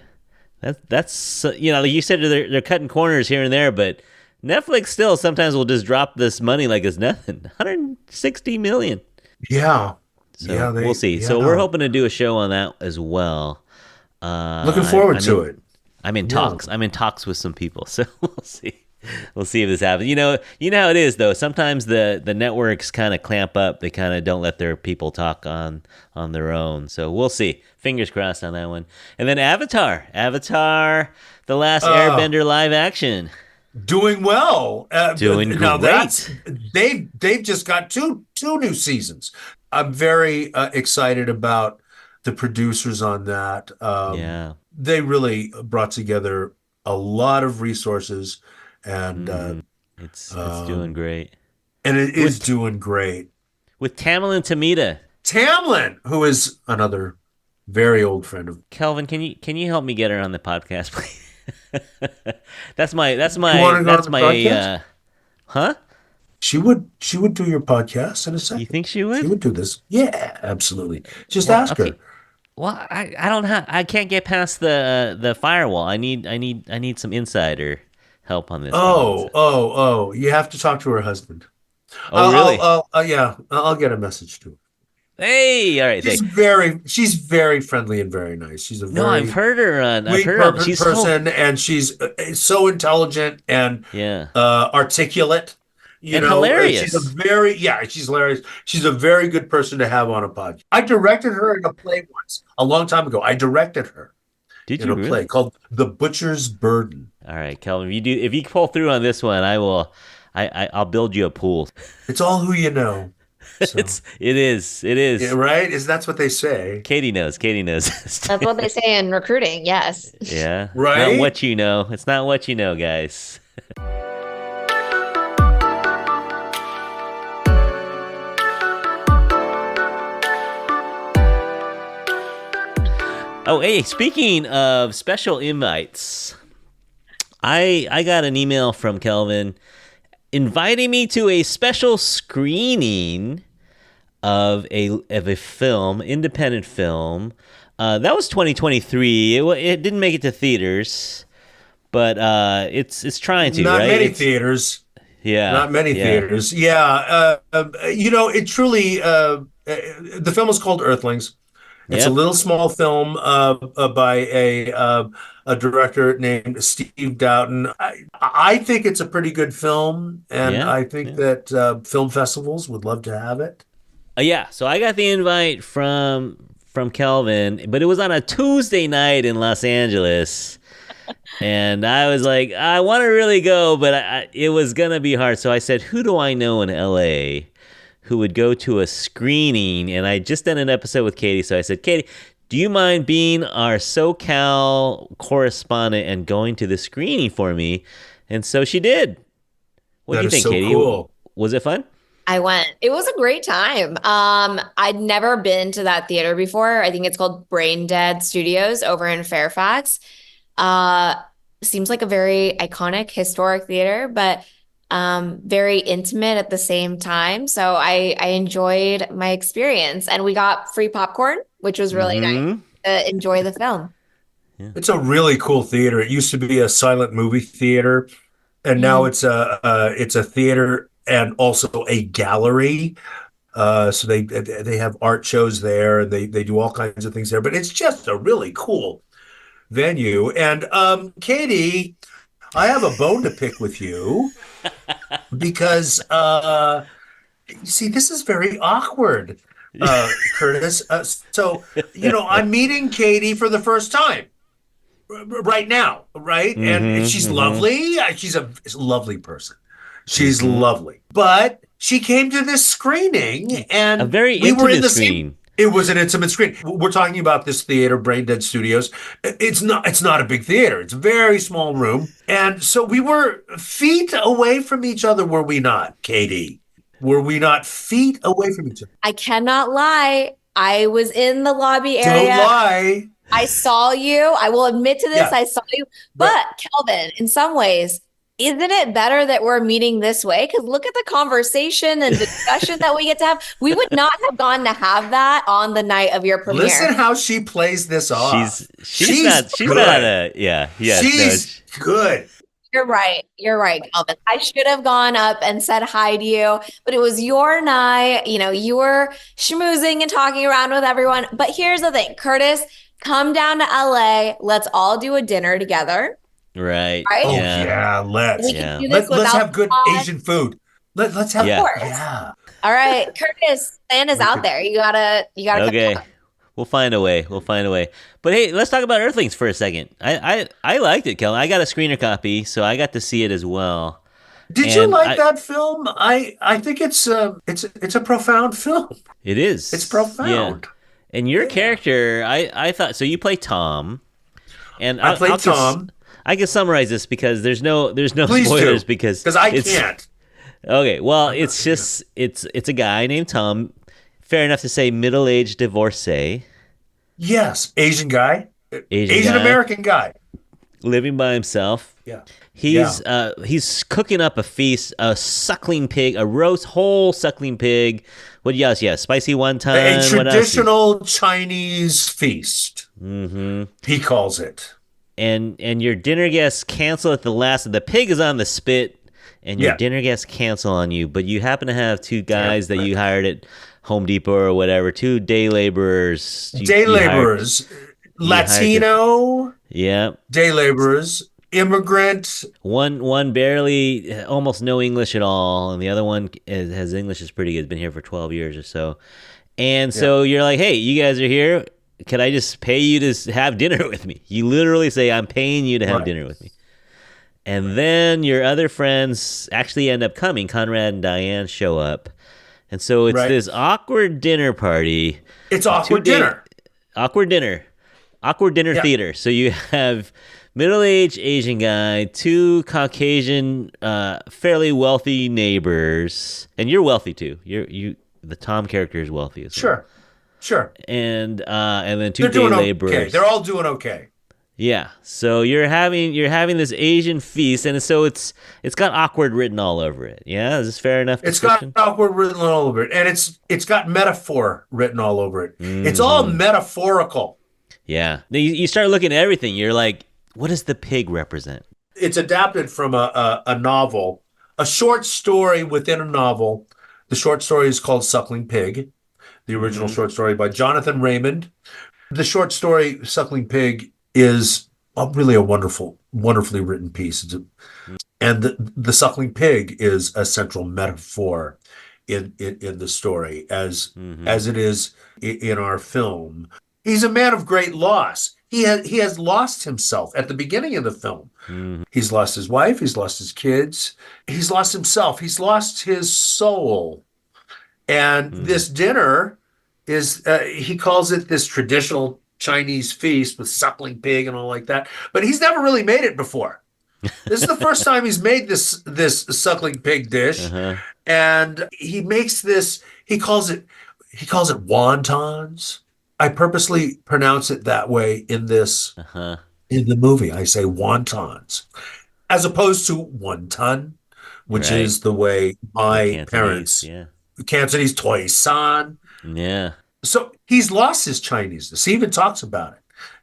Speaker 1: That's like you said, they're cutting corners here and there, but Netflix still sometimes will just drop this money like it's nothing. 160 million.
Speaker 3: Yeah.
Speaker 1: So
Speaker 3: They
Speaker 1: we'll see. So we're
Speaker 3: yeah.
Speaker 1: hoping to do a show on that as well.
Speaker 3: Looking forward to it.
Speaker 1: I'm in
Speaker 3: Yeah.
Speaker 1: talks. I'm in talks with some people, so we'll see. We'll see if this happens. You know how it is though. Sometimes the networks kind of clamp up. They kind of don't let their people talk on their own. So we'll see. Fingers crossed on that one. And then Avatar, The Last
Speaker 3: Uh,
Speaker 1: Airbender live action,
Speaker 3: Doing well.
Speaker 1: doing
Speaker 3: Now
Speaker 1: great.
Speaker 3: they've just got two new seasons. I'm very excited about the producers on that.
Speaker 1: Yeah.
Speaker 3: They really brought together a lot of resources, and
Speaker 1: hmm It's doing
Speaker 3: um,
Speaker 1: great
Speaker 3: and it is
Speaker 1: with
Speaker 3: doing great.
Speaker 1: Tamlin Tamita.
Speaker 3: Tamlin, who is another very old friend of.
Speaker 1: Kelvin, can you help me get her on the podcast, please? that's my that's
Speaker 3: You want
Speaker 1: my
Speaker 3: to go on
Speaker 1: that's
Speaker 3: the
Speaker 1: my
Speaker 3: podcast?
Speaker 1: huh?
Speaker 3: She would do your podcast in a
Speaker 1: You
Speaker 3: second.
Speaker 1: think she
Speaker 3: She
Speaker 1: would?
Speaker 3: would do this. Yeah, absolutely. Just
Speaker 1: Well,
Speaker 3: ask
Speaker 1: okay.
Speaker 3: her.
Speaker 1: Well, I don't have I can't get past the firewall. I need some insider help on this one.
Speaker 3: Oh. You have to talk to her husband.
Speaker 1: Oh, really?
Speaker 3: Yeah, I'll get a message to her.
Speaker 1: Hey, all right.
Speaker 3: She's very friendly and very nice. She's a
Speaker 1: No, I've
Speaker 3: very
Speaker 1: heard her on. I've
Speaker 3: sweet
Speaker 1: heard her. She's so
Speaker 3: person, and she's so intelligent and
Speaker 1: yeah,
Speaker 3: articulate.
Speaker 1: and
Speaker 3: She's a
Speaker 1: hilarious.
Speaker 3: very yeah, she's hilarious. She's a very good person to have on a podcast. I directed her in a play once, a long time ago. I directed her
Speaker 1: Did
Speaker 3: in
Speaker 1: you
Speaker 3: a play
Speaker 1: really?
Speaker 3: called The Butcher's Burden.
Speaker 1: All right, Kelvin. If you pull through on this one, I will. I'll build you a pool.
Speaker 3: It's all who you know. So,
Speaker 1: It is.
Speaker 3: yeah, right? Is that's what they say,
Speaker 1: Katie knows. Katie knows.
Speaker 2: That's what they say in recruiting. Yes.
Speaker 1: Yeah, it's not
Speaker 3: right?
Speaker 1: what you know. It's not what you know, guys. Oh, hey, speaking of special invites, I got an email from Kelvin inviting me to a special screening of a film, independent film. That was 2023. It didn't make it to theaters, but it's trying to,
Speaker 3: Not
Speaker 1: right?
Speaker 3: many theaters.
Speaker 1: Yeah,
Speaker 3: Not many
Speaker 1: yeah,
Speaker 3: theaters. Yeah. It truly, the film is called Earthlings. It's a
Speaker 1: yep,
Speaker 3: little small film by a director named Steve Doughton. I think it's a pretty good film, and
Speaker 1: yeah,
Speaker 3: I think
Speaker 1: yeah.
Speaker 3: that film festivals would love to have it.
Speaker 1: Yeah, so I got the invite from Kelvin, but it was on a Tuesday night in Los Angeles. And I was like, I want to really go, but it was going to be hard. So I said, who do I know in LA who would go to a screening? And I just done an episode with Katie. So I said, Katie, do you mind being our SoCal correspondent and going to the screening for me? And so she did. What do
Speaker 3: That
Speaker 1: you
Speaker 3: is
Speaker 1: think,
Speaker 3: so
Speaker 1: Katie?
Speaker 3: cool.
Speaker 1: Was it fun?
Speaker 2: I went. It was a great time. I'd never been to that theater before. I think it's called Brain Dead Studios over in Fairfax. Uh, Seems like a very iconic, historic theater, but very intimate at the same time. So I enjoyed my experience, and we got free popcorn, which was really nice
Speaker 1: Mm-hmm.
Speaker 2: to enjoy the film.
Speaker 3: It's a really cool theater. It used to be a silent movie theater, and now
Speaker 2: Mm.
Speaker 3: it's a theater and also a gallery. So they have art shows there, and they do all kinds of things there. But it's just a really cool venue. And Katie, I have a bone to pick with you because you see, this is very awkward, Curtis. So I'm meeting Katie for the first time right now, right? And
Speaker 1: Mm-hmm.
Speaker 3: she's
Speaker 1: Mm-hmm.
Speaker 3: lovely. She's a lovely person. She's
Speaker 1: Mm-hmm.
Speaker 3: lovely. But she came to this screening
Speaker 1: A
Speaker 3: and
Speaker 1: very
Speaker 3: we were in
Speaker 1: intimate
Speaker 3: the same.
Speaker 1: screen.
Speaker 3: It was an intimate screen. We're talking about this theater, Brain Dead Studios. It's not a big theater. It's a very small room. And so we were feet away from each other, were we not, Katie? Were we not feet away from each other?
Speaker 2: I cannot lie. I was in the lobby
Speaker 3: Don't
Speaker 2: area.
Speaker 3: lie.
Speaker 2: I saw you. I will admit to this.
Speaker 3: Yeah.
Speaker 2: I saw you.
Speaker 3: Right.
Speaker 2: But Kelvin, in some ways, isn't it better that we're meeting this way? Because look at the conversation and discussion that we get to have. We would not have gone to have that on the night of your
Speaker 3: Listen
Speaker 2: premiere.
Speaker 3: how she plays this off.
Speaker 1: She's not
Speaker 3: good.
Speaker 1: a yeah. No,
Speaker 3: She's good.
Speaker 2: You're right. You're right, Kelvin. I should have gone up and said hi to you, but it was your night. You were schmoozing and talking around with everyone. But here's the thing, Curtis, come down to LA. Let's all do a dinner together.
Speaker 1: right.
Speaker 2: Right?
Speaker 3: Oh
Speaker 1: Yeah.
Speaker 3: yeah,
Speaker 2: We
Speaker 1: Yeah.
Speaker 2: can do this
Speaker 3: let's
Speaker 2: without
Speaker 3: have good
Speaker 2: the pod.
Speaker 3: Asian food. Let's have
Speaker 2: Of
Speaker 1: Yeah.
Speaker 2: course.
Speaker 3: yeah.
Speaker 2: All right, Curtis, Santa's out there. You gotta
Speaker 1: Okay.
Speaker 2: come.
Speaker 1: We'll find a way. We'll find a way. But hey, let's talk about Earthlings for a second. I liked it, Kelvin. I got a screener copy, so I got to see it as well.
Speaker 3: Did you
Speaker 1: And
Speaker 3: like that film? I think it's a profound film.
Speaker 1: it is.
Speaker 3: It's
Speaker 1: Yeah.
Speaker 3: profound.
Speaker 1: And your
Speaker 3: Yeah.
Speaker 1: character, I thought so. You play Tom, and
Speaker 3: I played
Speaker 1: I'll
Speaker 3: Tom.
Speaker 1: I can summarize this because there's no
Speaker 3: Please
Speaker 1: spoilers
Speaker 3: do,
Speaker 1: because
Speaker 3: I
Speaker 1: it's
Speaker 3: can't.
Speaker 1: okay. Well, it's just it's a guy named Tom. Fair enough to say, middle-aged divorcee,
Speaker 3: Yes, Asian guy,
Speaker 1: Asian
Speaker 3: Asian
Speaker 1: guy,
Speaker 3: American guy.
Speaker 1: living by himself.
Speaker 3: Yeah,
Speaker 1: He's cooking up a feast, a suckling pig, a roast whole suckling pig. What else? Yeah, spicy wonton.
Speaker 3: a
Speaker 1: What else?
Speaker 3: traditional Chinese feast.
Speaker 1: Mm-hmm.
Speaker 3: He calls it.
Speaker 1: And your dinner guests cancel at the last. The pig is on the spit, and your
Speaker 3: Yeah.
Speaker 1: dinner guests cancel on you. But you happen to have two guys that
Speaker 3: right.
Speaker 1: you hired at Home Depot or whatever, two day laborers.
Speaker 3: Day laborers, Latino
Speaker 1: Yeah.
Speaker 3: day laborers, immigrant.
Speaker 1: One barely, almost no English at all, and the other one has English is pretty good. Been here for 12 years or so. And so you're like, hey, you guys are here. Can I just pay you to have dinner with me? You literally say, I'm paying you to have
Speaker 3: Right.
Speaker 1: dinner with me. And then your other friends actually end up coming. Conrad and Diane show up. And so it's
Speaker 3: Right.
Speaker 1: this awkward dinner party.
Speaker 3: It's awkward
Speaker 1: Two-day-
Speaker 3: dinner.
Speaker 1: Awkward dinner. Awkward dinner
Speaker 3: Yeah.
Speaker 1: theater. So you have middle-aged Asian guy, two Caucasian, fairly wealthy neighbors, and you're wealthy too. The Tom character is wealthy as well.
Speaker 3: Sure.
Speaker 1: And then two
Speaker 3: They're
Speaker 1: day
Speaker 3: doing
Speaker 1: laborers.
Speaker 3: okay. They're all doing okay.
Speaker 1: Yeah. So you're having this Asian feast, and so it's got awkward written all over it. Yeah, is this fair enough?
Speaker 3: It's got
Speaker 1: description?
Speaker 3: awkward written all over it, and it's got metaphor written all over it. It's all metaphorical.
Speaker 1: Yeah. Then you start looking at everything. You're like, what does the pig represent?
Speaker 3: It's adapted from a novel, a short story within a novel. The short story is called Suckling Pig, the original short story by Jonathan Raymond. The short story Suckling Pig is really a wonderfully written piece. And the suckling pig is a central metaphor in the story, as it is in our film. He's a man of great loss. He has lost himself at the beginning of the film. He's lost his wife. He's lost his kids. He's lost himself. He's lost his soul. And this dinner is, he calls it this traditional Chinese feast with suckling pig and all like that. But he's never really made it before. This is the first time he's made this suckling pig dish. And he makes this, he calls it wontons. I purposely pronounce it that way in this, in the movie. I say wontons, as opposed to wonton, which
Speaker 1: Right.
Speaker 3: is the way
Speaker 1: The
Speaker 3: my
Speaker 1: Cantonese.
Speaker 3: parents,
Speaker 1: Yeah.
Speaker 3: Cantonese toy san.
Speaker 1: Yeah.
Speaker 3: So he's lost his Chineseness. He even talks about it.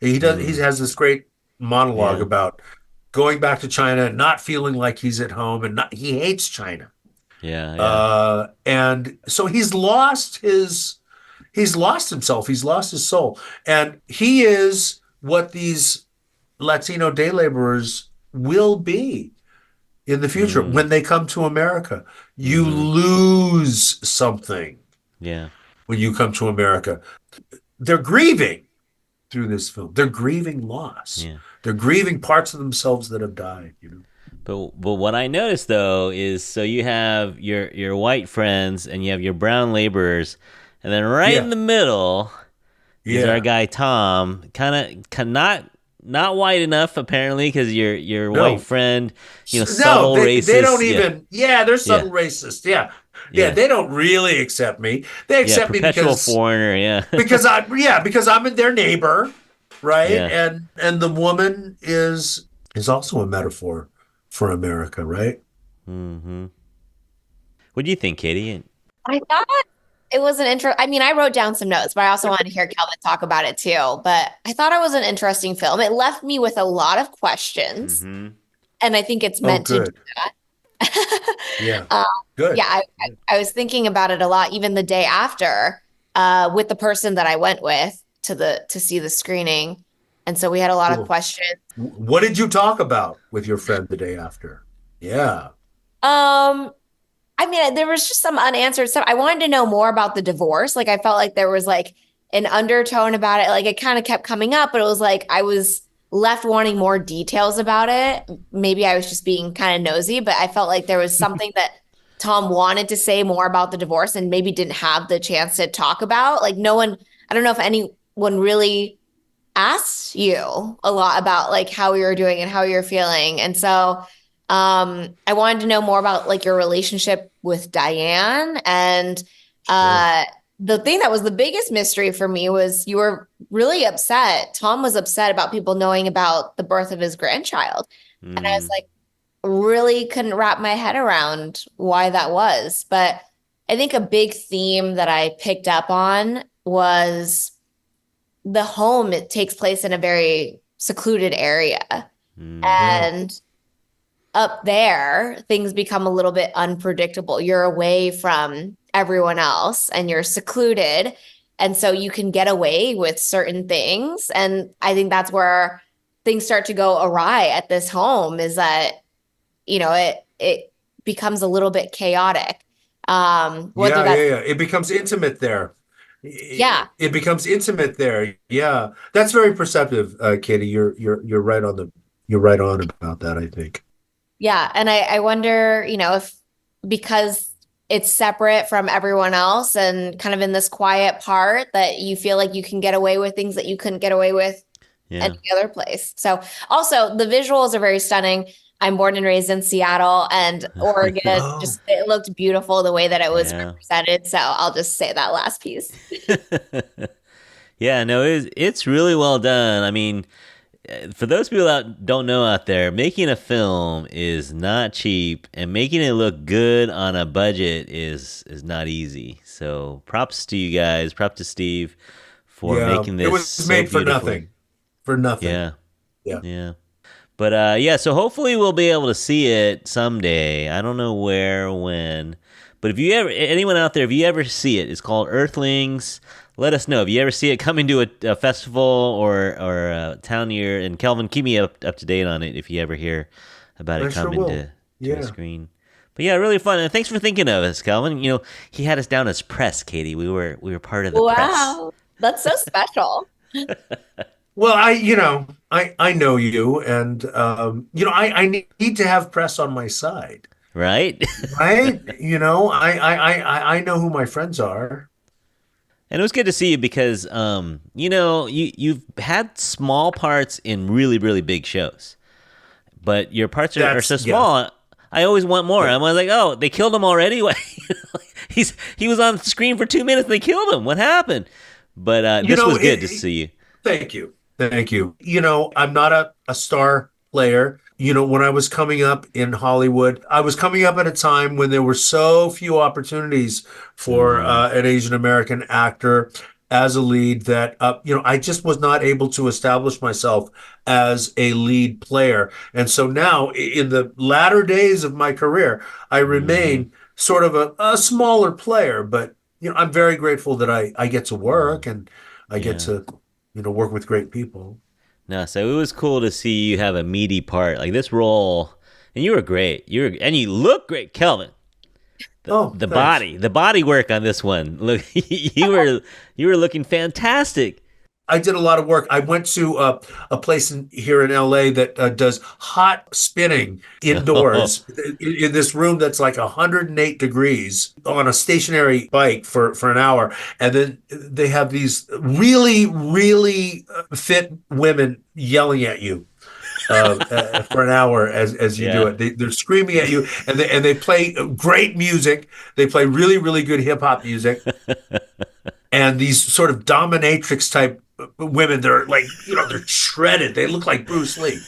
Speaker 3: He does. He
Speaker 1: Mm,
Speaker 3: has this great monologue
Speaker 1: yeah.
Speaker 3: about going back to China, not feeling like he's at home, and not, he hates China.
Speaker 1: Yeah. Yeah.
Speaker 3: And so he's lost himself. He's lost his soul, and he is what these Latino day laborers will be in the future
Speaker 1: Mm,
Speaker 3: when they come to America. You
Speaker 1: mm-hmm.
Speaker 3: lose something
Speaker 1: Yeah.
Speaker 3: when you come to America. They're grieving through this film. They're grieving loss.
Speaker 1: Yeah.
Speaker 3: They're grieving parts of themselves that have died,
Speaker 1: But what I noticed though is so you have your white friends and you have your brown laborers, and then right in
Speaker 3: Yeah.
Speaker 1: the middle is our
Speaker 3: Yeah.
Speaker 1: guy Tom, kind of not white enough apparently because your white
Speaker 3: No.
Speaker 1: friend,
Speaker 3: No,
Speaker 1: subtle
Speaker 3: they don't
Speaker 1: racist. Yeah,
Speaker 3: even, yeah, they're
Speaker 1: yeah,
Speaker 3: subtle racist. Yeah. Yeah,
Speaker 1: yeah,
Speaker 3: they don't really accept me. They
Speaker 1: yeah.
Speaker 3: accept me
Speaker 1: Perpetual
Speaker 3: because
Speaker 1: foreigner. Yeah,
Speaker 3: because I'm their neighbor, right?
Speaker 1: yeah.
Speaker 3: And the woman is also a metaphor for America, right?
Speaker 1: Mm-hmm. What do you think, Katie?
Speaker 2: I thought it was an intro. I mean, I wrote down some notes, but I also wanted to hear Kelvin talk about it too. But I thought it was an interesting film. It left me with a lot of questions,
Speaker 1: Mm-hmm.
Speaker 2: and I think it's
Speaker 3: Oh,
Speaker 2: meant to do
Speaker 3: good.
Speaker 2: that.
Speaker 3: Yeah.
Speaker 2: Um,
Speaker 3: Good.
Speaker 2: yeah, I was thinking about it a lot, even the day after, with the person that I went with to see the screening, and so we had a lot of
Speaker 3: Cool.
Speaker 2: questions.
Speaker 3: What did you talk about with your friend the day after? Yeah.
Speaker 2: Um, I mean, there was just some unanswered stuff. I wanted to know more about the divorce. Like, I felt like there was like an undertone about it. Like, it kind of kept coming up, but it was like I was left wanting more details about it. Maybe I was just being kind of nosy, but I felt like there was something that Tom wanted to say more about the divorce and maybe didn't have the chance to talk about. Like, no one, I don't know if anyone really asked you a lot about like how you're doing and how you're feeling. And so I wanted to know more about like your relationship with Diane. And
Speaker 3: Sure.
Speaker 2: the thing that was the biggest mystery for me was you were really upset. Tom was upset about people knowing about the birth of his grandchild. And I was
Speaker 1: Mm,
Speaker 2: like, really couldn't wrap my head around why that was. But I think a big theme that I picked up on was the home. It takes place in a very secluded area.
Speaker 1: mm,
Speaker 3: Yeah.
Speaker 2: And up there, things become a little bit unpredictable. You're away from everyone else and you're secluded. And so you can get away with certain things. And I think that's where things start to go awry at this home is that, it becomes a little bit chaotic. Whether
Speaker 3: Yeah, yeah,
Speaker 2: that's,
Speaker 3: yeah. It becomes intimate there.
Speaker 2: yeah,
Speaker 3: It becomes intimate there. Yeah. That's very perceptive, Katie. You're right on you're right on about that, I think.
Speaker 2: yeah. And I wonder, if because it's separate from everyone else and kind of in this quiet part that you feel like you can get away with things that you couldn't get away with
Speaker 1: yeah.
Speaker 2: any other place. So also the visuals are very stunning. I'm born and raised in Seattle and Oregon.
Speaker 3: Oh,
Speaker 2: Just it looked beautiful the way that it was
Speaker 1: Yeah.
Speaker 2: represented. So I'll just say that last piece.
Speaker 1: Yeah, no, it's really well done. I mean, for those people that don't know out there, making a film is not cheap, and making it look good on a budget is not easy. So props to you guys, props to Steve for
Speaker 3: yeah.
Speaker 1: making
Speaker 3: It
Speaker 1: this
Speaker 3: was
Speaker 1: so
Speaker 3: made for
Speaker 1: beautifully.
Speaker 3: nothing. For nothing.
Speaker 1: Yeah,
Speaker 3: Yeah.
Speaker 1: yeah. But yeah, so hopefully we'll be able to see it someday. I don't know where, when, but if you ever, anyone out there, if you ever see it, it's called Earthlings. Let us know if you ever see it coming to a festival or a town near. And Kelvin, keep me up to date on it if you ever hear about
Speaker 3: I
Speaker 1: it
Speaker 3: sure
Speaker 1: coming
Speaker 3: will.
Speaker 1: to a
Speaker 3: Yeah.
Speaker 1: screen. But yeah, really fun. And thanks for thinking of us, Kelvin. He had us down as press, Katie. We were part of the press.
Speaker 2: Wow. That's so special.
Speaker 3: Well, I know you, and I need to have press on my side,
Speaker 1: Right?
Speaker 3: right? I know who my friends are.
Speaker 1: And it was good to see you because, you've had small parts in really, really big shows, but your parts are so
Speaker 3: Yeah,
Speaker 1: small. I always want more.
Speaker 3: yeah.
Speaker 1: I'm like, oh, they killed him already. He was on the screen for 2 minutes. And they killed him. What happened? But
Speaker 3: You
Speaker 1: this
Speaker 3: know,
Speaker 1: was good to see you.
Speaker 3: thank you, thank you. I'm not a star player. When I was coming up in Hollywood, I was coming up at a time when there were so few opportunities for
Speaker 1: Mm-hmm.
Speaker 3: an Asian American actor as a lead that, I just was not able to establish myself as a lead player. And so now, in the latter days of my career, I
Speaker 1: Mm-hmm.
Speaker 3: remain sort of a smaller player, but, I'm very grateful that I get to work and I get
Speaker 1: Yeah.
Speaker 3: to, work with great people.
Speaker 1: No, so it was cool to see you have a meaty part like this role, and you were great. And you look great, Kelvin. The
Speaker 3: Oh,
Speaker 1: the
Speaker 3: thanks.
Speaker 1: body, the body work on this one. Look, you were looking fantastic.
Speaker 3: I did a lot of work. I went to a place here in LA that does hot spinning
Speaker 1: Oh,
Speaker 3: indoors in this room that's like 108 degrees on a stationary bike for an hour. And then they have these really, really fit women yelling at you for an hour as you do
Speaker 1: yeah.
Speaker 3: it. They're screaming at you, and they play great music. They play really, really good hip hop music. And these sort of dominatrix type women, they're like, they're shredded. They look like Bruce Lee,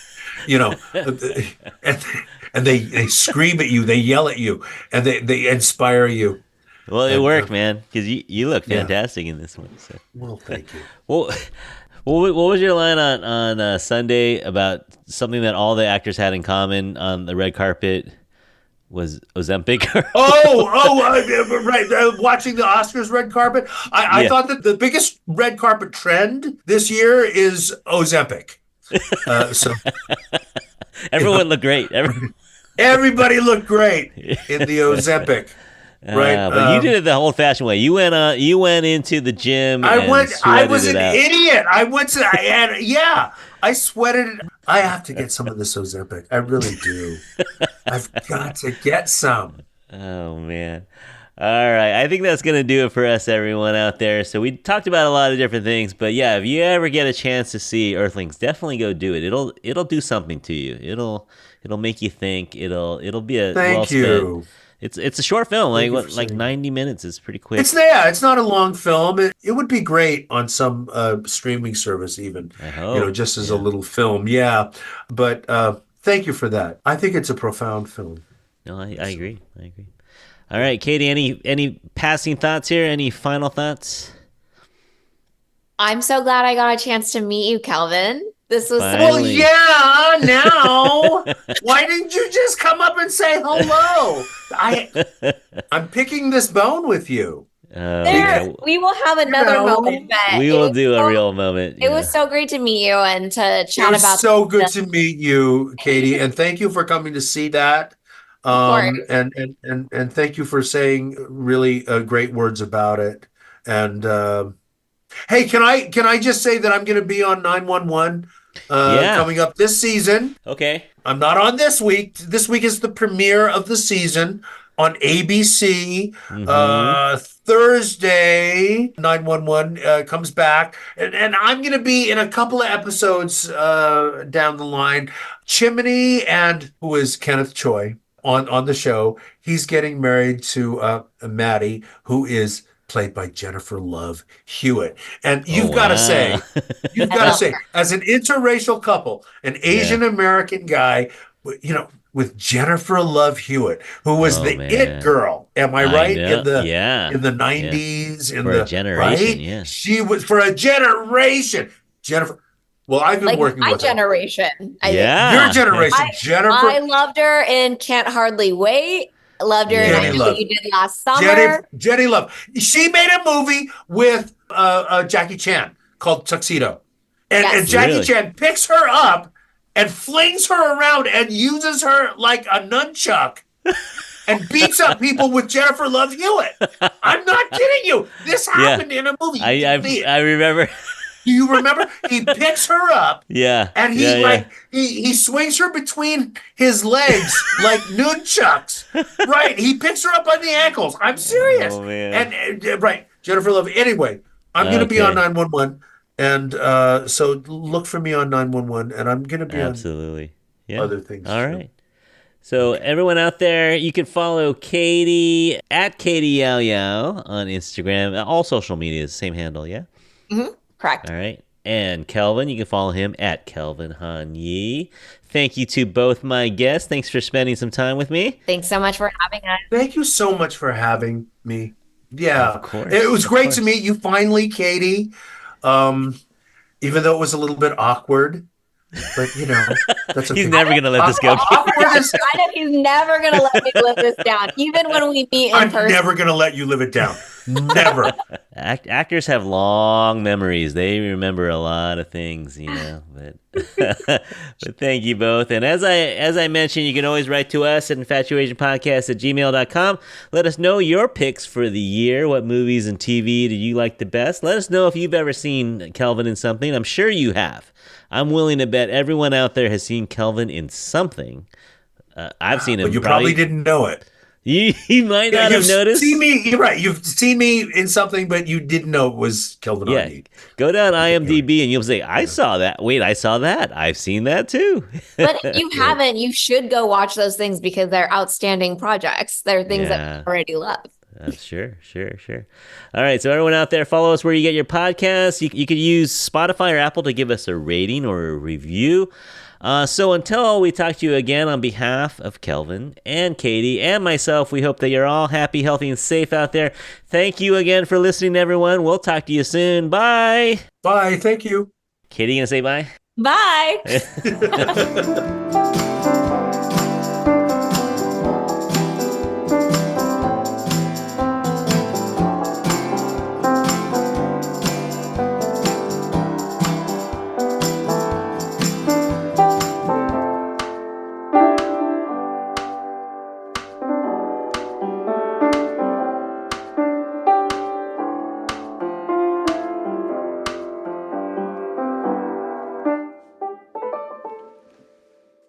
Speaker 3: you know, and they scream at you, they yell at you, and they inspire you.
Speaker 1: Well, it
Speaker 3: And
Speaker 1: worked, man, because you look
Speaker 3: yeah,
Speaker 1: fantastic in this one. So,
Speaker 3: well, thank you.
Speaker 1: well, what was your line on Sunday about something that all the actors had in common on the red carpet was Ozempic?
Speaker 3: Right. Watching the Oscars red carpet, I
Speaker 1: Yeah.
Speaker 3: thought that the biggest red carpet trend this year is Ozempic. So you know,
Speaker 1: Everyone looked great.
Speaker 3: everybody looked great in the Ozempic, right?
Speaker 1: But you did it the old-fashioned way. You went into the gym and
Speaker 3: I
Speaker 1: sweated
Speaker 3: was
Speaker 1: it
Speaker 3: an
Speaker 1: out.
Speaker 3: idiot. I went to, and yeah, I sweated it. I have to get some of this Ozempic. I really do. I've got to get some.
Speaker 1: Oh man. All right. I think that's going to do it for us, everyone out there. So we talked about a lot of different things, but yeah, if you ever get a chance to see Earthlings, definitely go do it. It'll do something to you. It'll make you think. It'll be a well
Speaker 3: Thank
Speaker 1: spent.
Speaker 3: you.
Speaker 1: It's a short film,
Speaker 3: Thank you for
Speaker 1: like
Speaker 3: saying that.
Speaker 1: 90 minutes. It's pretty
Speaker 3: It's
Speaker 1: quick.
Speaker 3: yeah, it's not a long film. It would be great on some streaming service, even,
Speaker 1: I hope.
Speaker 3: just as a
Speaker 1: Yeah.
Speaker 3: little film. Yeah, but thank you for that. I think it's a profound film.
Speaker 1: No, I
Speaker 3: So,
Speaker 1: agree. I agree. All right, Katie, any passing thoughts here? Any final thoughts?
Speaker 2: I'm so glad I got a chance to meet you, Kelvin. This was so
Speaker 3: well,
Speaker 1: Finally.
Speaker 3: yeah. Now, why didn't you just come up and say hello? I'm picking this bone with you.
Speaker 1: Oh
Speaker 2: there.
Speaker 1: yeah.
Speaker 2: We will have
Speaker 3: You
Speaker 2: another
Speaker 3: know,
Speaker 2: moment, but
Speaker 1: We will do a real moment.
Speaker 2: it was
Speaker 1: Yeah.
Speaker 2: so great to meet you and to
Speaker 3: it
Speaker 2: chat
Speaker 3: was
Speaker 2: about
Speaker 3: so good
Speaker 2: this.
Speaker 3: to meet you, Katie, and thank you for coming to see that.
Speaker 2: Of course.
Speaker 3: And thank you for saying really great words about it. And hey, can I just say that I'm going to be on 911
Speaker 1: Yeah.
Speaker 3: coming up this season?
Speaker 1: Okay.
Speaker 3: I'm not on this week. This week is the premiere of the season on ABC.
Speaker 1: Mm-hmm.
Speaker 3: Thursday, 911 comes back, and I'm going to be in a couple of episodes down the line. Chimney, and who is Kenneth Choi on the show, he's getting married to Maddie, who is played by Jennifer Love Hewitt. And
Speaker 1: Oh wow.
Speaker 3: you've
Speaker 2: I
Speaker 3: got to
Speaker 2: love
Speaker 3: say,
Speaker 2: her.
Speaker 3: as an interracial couple, an
Speaker 1: Yeah.
Speaker 3: Asian American guy, with Jennifer Love Hewitt, who was
Speaker 1: Oh
Speaker 3: the it
Speaker 1: man.
Speaker 3: girl. Am I
Speaker 1: I
Speaker 3: right?
Speaker 1: know. Yeah.
Speaker 3: In the
Speaker 1: Yeah.
Speaker 3: 90s, in
Speaker 1: For a
Speaker 3: the
Speaker 1: generation.
Speaker 3: right?
Speaker 1: Yeah.
Speaker 3: She was for a generation. Jennifer. Well, I've been
Speaker 2: Like
Speaker 3: working
Speaker 2: my
Speaker 3: with her.
Speaker 2: generation, I think.
Speaker 3: Your
Speaker 1: Yeah.
Speaker 3: generation,
Speaker 2: I
Speaker 3: Jennifer.
Speaker 2: loved her in Can't Hardly Wait. I loved her in I
Speaker 3: Jenny
Speaker 1: Yeah.
Speaker 2: Know What
Speaker 3: Love.
Speaker 2: You Did Last Summer.
Speaker 3: Jenny Love. She made a movie with Jackie Chan called Tuxedo. And
Speaker 2: Yes.
Speaker 3: Jackie
Speaker 1: Really?
Speaker 3: Chan picks her up and flings her around and uses her like a nunchuck and beats up people with Jennifer Love Hewitt. I'm not kidding you. This
Speaker 1: Yeah.
Speaker 3: happened in a movie.
Speaker 1: I
Speaker 3: You
Speaker 1: I
Speaker 3: can see it.
Speaker 1: I remember.
Speaker 3: Do you remember? He picks her up
Speaker 1: Yeah.
Speaker 3: and
Speaker 1: Yeah. Yeah.
Speaker 3: he swings her between his legs like nunchucks. Right. He picks her up on the ankles. I'm serious.
Speaker 1: Oh man.
Speaker 3: And right, Jennifer Love. Anyway, I'm going to be on
Speaker 1: Okay.
Speaker 3: 911, and so look for me on 911, and I'm going to be on
Speaker 1: Absolutely. Yeah.
Speaker 3: other things
Speaker 1: All
Speaker 3: too.
Speaker 1: right. So
Speaker 3: Okay.
Speaker 1: everyone out there, you can follow Katie at Katie Yao Yao on Instagram. All social media is the same handle, yeah?
Speaker 2: Mhm. Correct.
Speaker 1: All right. and Kelvin. You can follow him at Kelvin Han Yi. Thank you to both my guests. Thanks for spending some time with me.
Speaker 2: Thanks so much for having us.
Speaker 3: Thank you so much for having me. Yeah,
Speaker 1: Of course.
Speaker 3: it was great
Speaker 1: course.
Speaker 3: to meet you finally, Katie. Even though it was a little bit awkward, but that's okay.
Speaker 1: He's never going to let this go.
Speaker 2: He's never going to let me live this down, even when we meet in person.
Speaker 3: I'm never going to let you live it down. Never.
Speaker 1: Actors have long memories. They remember a lot of things, But but thank you both. And as I mentioned, you can always write to us at infatuasianpodcast@gmail.com. Let us know your picks for the year. What movies and TV do you like the best? Let us know if you've ever seen Kelvin in something. I'm sure you have. I'm willing to bet everyone out there has seen Kelvin in something. I've seen him.
Speaker 3: But you probably didn't know it.
Speaker 1: You might not have noticed.
Speaker 3: You're right. You've seen me in something, but you didn't know it was Kelvin.
Speaker 1: Yeah. Go down IMDb and you'll say, I saw that. Wait, I saw that. I've seen that too.
Speaker 2: But if you haven't, you should go watch those things because they're outstanding projects. They're things that you already love.
Speaker 1: Sure. All right, so everyone out there, follow us where you get your podcasts. You could use Spotify or Apple to give us a rating or a review. So until we talk to you again, on behalf of Kelvin and Katie and myself, we hope that you're all happy, healthy, and safe out there. Thank you again for listening, everyone. We'll talk to you soon. Bye.
Speaker 3: Bye. Thank you.
Speaker 1: Katie, you gonna say bye?
Speaker 2: Bye.